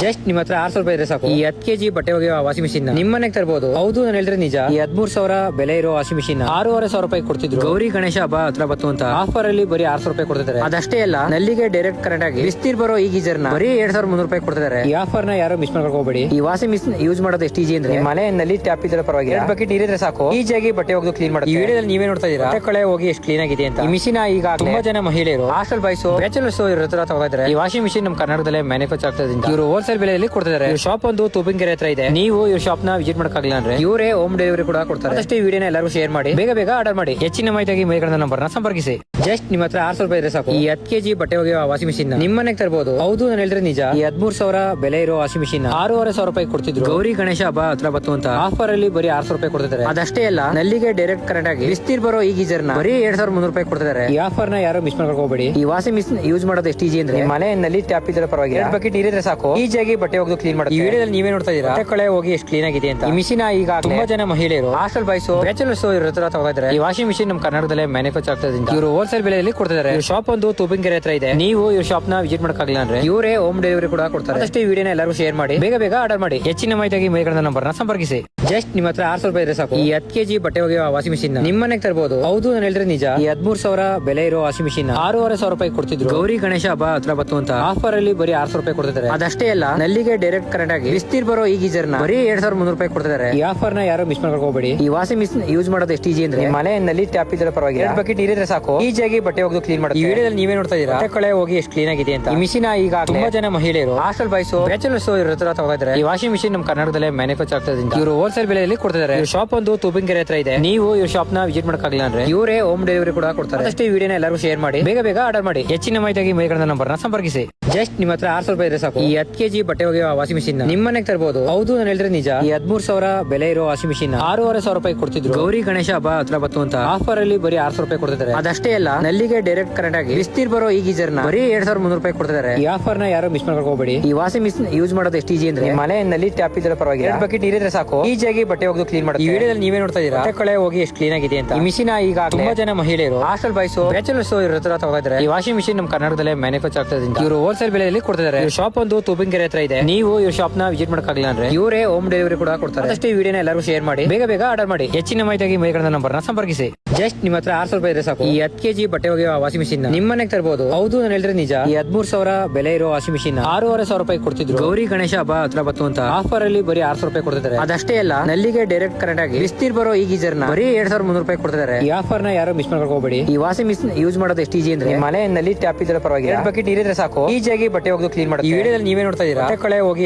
Just ನಿಮ್ಮ ಹತ್ರ 600 ರೂಪಾಯಿ ಇದ್ರೆ ಸಾಕು ಈ 10 ಕೆಜಿ ಬಟ್ಟೆ ಒಗೆಯುವ ವಾಷಿಂಗ್ ಮಿಷಿನ್ ನಿಮ್ ಮನೆಗೆ ತರಬಹುದು. ಹೌದು ನಾನು ಹೇಳಿದ್ರೆ ನಿಜ. ಈ 13,000 ಬೆಲೆ ಇರೋ ವಾಷಿಂಗ್ ಮಿಷಿನ್ 6,500 ರೂಪಾಯಿ ಕೊಡ್ತಿದ್ರು. ಗೌರಿ ಗಣೇಶ ಹಬ್ಬ ಹತ್ರ ಬತ್ತು ಅಂತ ಆಫರ್ ಅಲ್ಲಿ ಬರೀ 600 ರೂಪಾಯಿ ಕೊಡ್ತಿದ್ದಾರೆ. ಅದಷ್ಟೇ ಅಲ್ಲ, ನಲ್ಲಿಗೆ ಡೈರೆಕ್ಟ್ ಕರೆಂಟ್ ಆಗಿ ಬಿಸ್ತೀರ್ ಬರೋ ಈ ಗೀಜರ್ ನ ಬರೀ 2,300 ರೂಪಾಯಿ ಕೊಡ್ತಿದ್ದಾರೆ. ಈ ಆಫರ್ ನ ಯಾರು ಮಿಸ್ ಮಾಡ್ಕೊಂಡು ಹೋಗಬೇಡಿ. ಈ ವಾಷಿಂಗ್ ಮಿಷಿನ್ ಯೂಸ್ ಮಾಡೋದು ಎಷ್ಟು ಈಜಿ ಅಂದ್ರೆ ಮನೆಯಲ್ಲಿ ಟ್ಯಾಪ್ ಇದ್ರೆ ಪರವಾಗಿಲ್ಲ, 2 ಬಕೆಟ್ ನೀರಿದ್ರೆ ಸಾಕು, ಈಜಿಯಾಗಿ ಬಟ್ಟೆ ಒಗೆದು ಕ್ಲೀನ್ ಮಾಡುತ್ತೆ. ಈ ವಿಡಿಯೋದಲ್ಲಿ ನೀವೇ ನೋಡ್ತಾ ಇದೀರಾ ಬಟ್ಟೆ ಕಳೆ ಹೋಗಿ ಎಷ್ಟು ಕ್ಲೀನ್ ಆಗಿದೆ ಅಂತ. ಈ ಮಿಷಿನ್ ಈಗ ತುಂಬಾ ಜನ ಮಹಿಳೆಯರು, ಹಾಸ್ಟೆಲ್ ಬಾಯ್ಸ್, ಬ್ಯಾಚುಲರ್ಸ್ ಇವ್ರ ಹತ್ರ ತಗೋತಾರೆ. ಈ ವಾಷಿಂಗ್ ಮಿಷಿನ್ ನಮ್ಮ ಕರ್ನಾಟಕದಲ್ಲೇ ಮ್ಯಾನುಫ್ಯಾಕ್ಚರ್ ಆಗ್ತದೆ. ಇವರು ಹೋಲ್ಸೇಲ್ ಬೆಲೆಯಲ್ಲಿ ಕೊಡ್ತಿದ್ದಾರೆ. ಇವ್ರ ಶಾಪ್ ಒಂದು ತೂಪಿನಕೆರೆ ಹತ್ರ ಇದೆ. ನೀವು ಇವ್ರ ಶಾಪ್ ನ ವಿಸಿಟ್ ಮಾಡಕ್ಕಾಗಿಲ್ಲ ಅಂದ್ರೆ ಇವರೇ ಹೋಮ್ ಡೆಲಿವರಿ ಕೂಡ ಕೊಡ್ತಾರೆ. ಅಷ್ಟೇ ಈ ವಿಡಿಯೋನ ಎಲ್ಲರೂ ಶೇರ್ ಮಾಡಿ, ಬೇಗ ಬೇಗ ಆರ್ಡರ್ ಮಾಡಿ. ಹೆಚ್ಚಿನ ಮಾಹಿತಿಯಾಗಿ ಮೇಲ್ಗಡೆ ನಂಬರ್ ನ ಸಂಪರ್ಕಿಸಿ. ಜಸ್ಟ್ ನಿಮ್ಮ ಹತ್ರ 600 ರೂಪಾಯಿ ಇದ್ರೆ ಸಾಕು ಈ 10 ಕೆಜಿ ಬಟ್ಟೆ ಒಗೆಯುವ ವಾಷಿಂಗ್ ಮಿಷಿನ್ ನಿಮ್ ಮನೆಗೆ ತರಬಹುದು. ಹೌದು ನಾನು ಹೇಳಿದ್ರೆ ನಿಜ. ಈ 13,000 ಬೆಲೆ ಇರೋ ವಾಷಿಂಗ್ ಮಿಷಿನ್ 6,500 ರೂಪಾಯಿ ಕೊಡ್ತಿದ್ರು. ಗೌರಿ ಗಣೇಶ ಹಬ್ಬ ಹತ್ರ ಬತ್ತು ಅಂತ ಆಫರ್ ಅಲ್ಲಿ ಬರೀ 600 ರೂಪಾಯಿ ಕೊಡ್ತಿದ್ದಾರೆ. ಅದಷ್ಟೇ ಅಲ್ಲ, ನಲ್ಲಿಗೆ ಡೈರೆಕ್ಟ್ ಕರೆಂಟ್ ಆಗಿ ಬಿಸ್ತೀರ್ ಬರೋ ಈ ಗೀಜರ್ ನ ಬರೀ 2,300 ರೂಪಾಯಿ ಕೊಡ್ತಿದ್ದಾರೆ. ಈ ಆಫರ್ ನ ಯಾರು ಮಿಸ್ ಮಾಡ್ಕೊಂಡು ಹೋಗಬೇಡಿ. ಈ ವಾಷಿಂಗ್ ಮಿಷಿನ್ ಯೂಸ್ ಮಾಡೋದು ಎಷ್ಟು ಈಜಿ ಅಂದ್ರೆ ಮನೆಯಲ್ಲಿ ಟ್ಯಾಪ್ ಇದ್ರೆ ಪರವಾಗಿಲ್ಲ, 2 ಬಕೆಟ್ ನೀರಿದ್ರೆ ಸಾಕು, ಈಜಿಯಾಗಿ ಬಟ್ಟೆ ಒಗೆದು ಕ್ಲೀನ್ ಮಾಡುತ್ತೆ. ಈ ವಿಡಿಯೋದಲ್ಲಿ ನೀವೇ ನೋಡ್ತಾ ಇದೀರಾ ಬಟ್ಟೆ ಕಳೆ ಹೋಗಿ ಎಷ್ಟು ಕ್ಲೀನ್ ಆಗಿದೆ ಅಂತ. ಈ ಮಿಷಿನ್ ಈಗ ತುಂಬಾ ಜನ ಮಹಿಳೆಯರು, ಹಾಸ್ಟೆಲ್ ಬಾಯ್ಸ್, ಬ್ಯಾಚುಲರ್ಸ್ ಇವ್ರ ಹತ್ರ ತಗೋತಾರೆ. ಈ ವಾಷಿಂಗ್ ಮಿಷಿನ್ ನಮ್ಮ ಕರ್ನಾಟಕದಲ್ಲೇ ಮ್ಯಾನುಫ್ಯಾಕ್ಚರ್ ಆಗ್ತದೆ. ಇವರು ಹೋಲ್ಸೇಲ್ ಬೆಲೆಯಲ್ಲಿ ಕೊಡ್ತಿದ್ದಾರೆ. ಇವ್ರ ಶಾಪ್ ಒಂದು ತೂಪಿನಕೆರೆ ಹತ್ರ ಇದೆ. ನೀವು ಇವ್ರ ಶಾಪ್ ನ ವಿಸಿಟ್ ಮಾಡಕ್ಕಾಗಿಲ್ಲ ಅಂದ್ರೆ ಇವರೇ ಹೋಮ್ ಡೆಲಿವರಿ ಕೂಡ ಕೊಡ್ತಾರೆ. ಅಷ್ಟೇ ಈ ವಿಡಿಯೋನ ಎಲ್ಲರೂ ಶೇರ್ ಮಾಡಿ, ಬೇಗ ಬೇಗ ಆರ್ಡರ್ ಮಾಡಿ. ಹೆಚ್ಚಿನ ಮಾಹಿತಿಯಾಗಿ ಮೇಲ್ಗಡೆ ನಂಬರ್ ನ ಸಂಪರ್ಕಿಸಿ. ಜಸ್ಟ್ ನಿಮ್ಮ ಹತ್ರ 600 ರೂಪಾಯಿ ಇದ್ರೆ ಸಾಕು ಈ 10 ಕೆಜಿ ಬಟ್ಟೆ ಒಗೆಯುವ ವಾಷಿಂಗ್ ಮಿಷಿನ್ ನಿಮ್ ಮನೆಗೆ ತರಬಹುದು. ಹೌದು ನಾನು ಹೇಳಿದ್ರೆ ನಿಜ. ಈ 13,000 ಬೆಲೆ ಇರೋ ವಾಷಿಂಗ್ ಮಿಷಿನ್ 6,500 ರೂಪಾಯಿ ಕೊಡ್ತಿದ್ರು. ಗೌರಿ ಗಣೇಶ ಹಬ್ಬ ಹತ್ರ ಬತ್ತು ಅಂತ ಆಫರ್ ಅಲ್ಲಿ ಬರೀ 600 ರೂಪಾಯಿ ಕೊಡ್ತಿದ್ದಾರೆ. ಅದಷ್ಟೇ ಅಲ್ಲ, ನಲ್ಲಿಗೆ ಡೈರೆಕ್ಟ್ ಕರೆಂಟ್ ಆಗಿ ಬಿಸ್ತೀರ್ ಬರೋ ಈ ಗೀಜರ್ ನ ಬರೀ 2,300 ರೂಪಾಯಿ ಕೊಡ್ತಿದ್ದಾರೆ. ಈ ಆಫರ್ ನ ಯಾರು ಮಿಸ್ ಮಾಡ್ಕೊಂಡು ಹೋಗಬೇಡಿ. ಈ ವಾಷಿಂಗ್ ಮಿಷಿನ್ ಯೂಸ್ ಮಾಡೋದು ಎಷ್ಟು ಈಜಿ ಅಂದ್ರೆ ಮನೆಯಲ್ಲಿ ಟ್ಯಾಪ್ ಇದ್ರೆ ಪರವಾಗಿಲ್ಲ, 2 ಬಕೆಟ್ ನೀರಿದ್ರೆ ಸಾಕು, ಈಜಿಯಾಗಿ ಬಟ್ಟೆ ಒಗೆದು ಕ್ಲೀನ್ ಮಾಡುತ್ತೆ. ಈ ವಿಡಿಯೋದಲ್ಲಿ ನೀವೇ ನೋಡ್ತಾ ಇದೀರಾ ಬಟ್ಟೆ ಕಳೆ ಹೋಗಿ ಎಷ್ಟು ಕ್ಲೀನ್ ಆಗಿದೆ ಅಂತ. ಈ ಮಿಷಿನ್ ಈಗ ತುಂಬಾ ಜನ ಮಹಿಳೆಯರು, ಹಾಸ್ಟೆಲ್ ಬಾಯ್ಸ್, ಬ್ಯಾಚುಲರ್ಸ್ ಇವ್ರ ಹತ್ರ ತಗೋತಾರೆ. ಈ ವಾಷಿಂಗ್ ಮಿಷಿನ್ ನಮ್ಮ ಕರ್ನಾಟಕದಲ್ಲೇ ಮ್ಯಾನುಫ್ಯಾಕ್ಚರ್ ಆಗ್ತದೆ. ಇವರು ಹೋಲ್ಸೇಲ್ ಬೆಲೆಯಲ್ಲಿ ಕೊಡ್ತಿದ್ದಾರೆ. ಇವ್ರ ಶಾಪ್ ಒಂದು ತೂಪಿನಕೆರೆ ಹತ್ರ ಇದೆ. ನೀವು ಇವ್ರ ಶಾಪ್ ನ ವಿಸಿಟ್ ಮಾಡಕ್ಕಾಗಿಲ್ಲ ಅಂದ್ರೆ ಇವರೇ ಹೋಮ್ ಡೆಲಿವರಿ ಕೂಡ ಕೊಡ್ತಾರೆ. ಅಷ್ಟೇ ಈ ವಿಡಿಯೋನ ಎಲ್ಲರೂ ಶೇರ್ ಮಾಡಿ, ಬೇಗ ಬೇಗ ಆರ್ಡರ್ ಮಾಡಿ. ಹೆಚ್ಚಿನ ಮಾಹಿತಿಯಾಗಿ ಮೇಲ್ಗಡೆ ನಂಬರ್ ನ ಸಂಪರ್ಕಿಸಿ. ಜಸ್ಟ್ ನಿಮ್ಮ ಹತ್ರ 600 ರೂಪಾಯಿ ಇದ್ರೆ ಸಾಕು ಈ 10 ಕೆಜಿ ಬಟ್ಟೆ ಒಗೆಯುವ ವಾಷಿಂಗ್ ಮಿಷಿನ್ ನಿಮ್ ಮನೆಗೆ ತರಬಹುದು. ಹೌದು ನಾನು ಹೇಳಿದ್ರೆ ನಿಜ. ಈ 13,000 ಬೆಲೆ ಇರೋ ವಾಷಿಂಗ್ ಮಿಷಿನ್ 6,500 ರೂಪಾಯಿ ಕೊಡ್ತಿದ್ರು. ಗೌರಿ ಗಣೇಶ ಹಬ್ಬ ಹತ್ರ ಬತ್ತು ಅಂತ ಆಫರ್ ಅಲ್ಲಿ ಬರೀ 600 ರೂಪಾಯಿ ಕೊಡ್ತಿದ್ದಾರೆ. ಅದಷ್ಟೇ ಅಲ್ಲ, ನಲ್ಲಿಗೆ ಡೈರೆಕ್ಟ್ ಕರೆಂಟ್ ಆಗಿ ಬಿಸ್ತೀರ್ ಬರೋ ಈ ಗೀಜರ್ ನ ಬರೀ 2,300 ರೂಪಾಯಿ ಕೊಡ್ತಿದ್ದಾರೆ. ಈ ಆಫರ್ ನ ಯಾರು ಮಿಸ್ ಮಾಡ್ಕೊಂಡು ಹೋಗಬೇಡಿ. ಈ ವಾಷಿಂಗ್ ಮಿಷಿನ್ ಯೂಸ್ ಮಾಡೋದು ಎಷ್ಟು ಈಜಿ ಅಂದ್ರೆ ಮನೆಯಲ್ಲಿ ಟ್ಯಾಪ್ ಇದ್ರೆ ಪರವಾಗಿಲ್ಲ, 2 ಬಕೆಟ್ ನೀರಿದ್ರೆ ಸಾಕು, ಈಜಿಯಾಗಿ ಬಟ್ಟೆ ಒಗೆದು ಕ್ಲೀನ್ ಮಾಡುತ್ತೆ. ಈ ವಿಡಿಯೋದಲ್ಲಿ ನೀವೇ ನೋಡ್ತಾ ಇದೀರಾ ಬಟ್ಟೆ ಕಳೆ ಹೋಗಿ ಎಷ್ಟು ಕ್ಲೀನ್ ಆಗಿದೆ ಅಂತ. ಈ ಮಿಷಿನ್ ಈಗ ತುಂಬಾ ಜನ ಮಹಿಳೆಯರು, ಹಾಸ್ಟೆಲ್ ಬಾಯ್ಸ್, ಬ್ಯಾಚುಲರ್ಸ್ ಇವ್ರ ಹತ್ರ ತಗೋತಾರೆ. ಈ ವಾಷಿಂಗ್ ಮಿಷಿನ್ ನಮ್ಮ ಕರ್ನಾಟಕದಲ್ಲೇ ಮ್ಯಾನುಫ್ಯಾಕ್ಚರ್ ಆಗ್ತದೆ. ಇವರು ಹೋಲ್ಸೇಲ್ ಬೆಲೆಯಲ್ಲಿ ಕೊಡ್ತಿದ್ದಾರೆ. ಇವ್ರ ಶಾಪ್ ಒಂದು ತೂಪಿನಕೆರೆ ಹತ್ರ ಇದೆ. ನೀವು ಇವ್ರ ಶಾಪ್ ನ ವಿಸಿಟ್ ಮಾಡಕ್ಕಾಗಿಲ್ಲ ಅಂದ್ರೆ ಇವರೇ ಹೋಮ್ ಡೆಲಿವರಿ ಕೂಡ ಕೊಡ್ತಾರೆ. ಅಷ್ಟೇ ಈ ವಿಡಿಯೋನ ಎಲ್ಲರೂ ಶೇರ್ ಮಾಡಿ, ಬೇಗ ಬೇಗ ಆರ್ಡರ್ ಮಾಡಿ. ಹೆಚ್ಚಿನ ಮಾಹಿತಿಯಾಗಿ ಮೇಲ್ಗಡೆ ನಂಬರ್ ನ ಸಂಪರ್ಕಿಸಿ. ಜಸ್ಟ್ ನಿಮ್ಮ ಹತ್ರ 600 ರೂಪಾಯಿ ಇದ್ರೆ ಸಾಕು ಈ 10 ಕೆಜಿ ಬಟ್ಟೆ ಒಗೆಯುವ ವಾಷಿಂಗ್ ಮಿಷಿನ್ ನಿಮ್ ಮನೆಗೆ ತರಬಹುದು. ಹೌದು ನಾನು ಹೇಳಿದ್ರೆ ನಿಜ. ಈ 13,000 ಬೆಲೆ ಇರೋ ವಾಷಿಂಗ್ ಮಿಷಿನ್ 6,500 ರೂಪಾಯಿ ಕೊಡ್ತಿದ್ರು. ಗೌರಿ ಗಣೇಶ ಹಬ್ಬ ಹತ್ರ ಬತ್ತು ಅಂತ ಆಫರ್ ಅಲ್ಲಿ ಬರೀ 600 ರೂಪಾಯಿ ಕೊಡ್ತಿದ್ದಾರೆ. ಅದಷ್ಟೇ ಅಲ್ಲ, ನಲ್ಲಿಗೆ ಡೈರೆಕ್ಟ್ ಕರೆಂಟ್ ಆಗಿ ಬಿಸ್ತೀರ್ ಬರೋ ಈ ಗೀಜರ್ ನ ಬರೀ 2,300 ರೂಪಾಯಿ ಕೊಡ್ತಿದ್ದಾರೆ. ಈ ಆಫರ್ ನ ಯಾರು ಮಿಸ್ ಮಾಡ್ಕೊಂಡು ಹೋಗಬೇಡಿ. ಈ ವಾಷಿಂಗ್ ಮಿಷಿನ್ ಯೂಸ್ ಮಾಡೋದು ಎಷ್ಟು ಈಜಿ ಅಂದ್ರೆ ಮನೆಯಲ್ಲಿ ಟ್ಯಾಪ್ ಇದ್ರೆ ಪರವಾಗಿಲ್ಲ, 2 ಬಕೆಟ್ ನೀರಿದ್ರೆ ಸಾಕು, ಈಜಿಯಾಗಿ ಬಟ್ಟೆ ಒಗೆದು ಕ್ಲೀನ್ ಮಾಡುತ್ತೆ. ಈ ವಿಡಿಯೋದಲ್ಲಿ ನೀವೇ ನೋಡ್ತಾ ಇದೀರಾ ಬಟ್ಟೆ ಕಳೆ ಹೋಗಿ